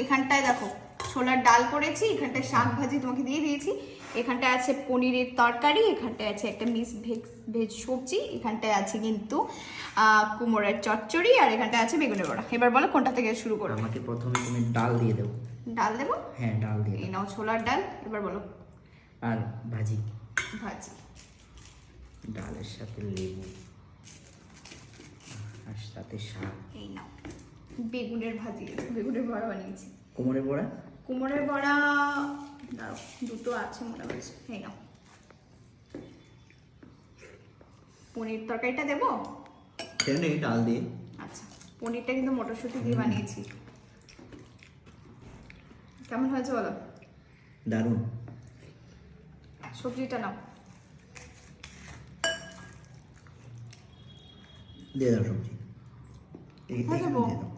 এখানটায় দেখো ছোলার ডাল করেছি, এখানটায় শাক ভাজি তোমাকে দিয়ে দিয়েছি, এখানটায় আছে পনিরের তরকারি, এখানটায় আছে একটা মিক্স ভেজ সবজি, এখানটায় আছে কিন্তু কুমড়োর চচ্চড়ি, আর এখানটায় আছে বেগুনের বড়া। এবার বলো কোনটা থেকে শুরু করো? আমাকে প্রথমে তুমি ডাল দিয়ে দেবো। ডাল দেবো? হ্যাঁ ডাল দিয়ে এই দাও। নাও ছোলার ডাল, এবার বলো। আর ভাজি। ভাজি। ডালের সাথে লেবু আর সাথে শাক। এই নাও বেগুনের ভাজি, বেগুনের বড়া বানিয়েছি। কোমরে বড়া? কুমড়োর বড়া দাও, দুটো আছে মনে হচ্ছে। এই নাও পনির তরকারিটা দেবো? নেই ডাল দিয়ে। আচ্ছা, পনিরটা কিন্তু মটরশুঁটি দিয়ে বানিয়েছি। কেমন হয়েছে বলো? দারুণ। সবজিটা নাও, দিয়ে দাও সবজি। কোথায় দেবো? দিয়ে দাও।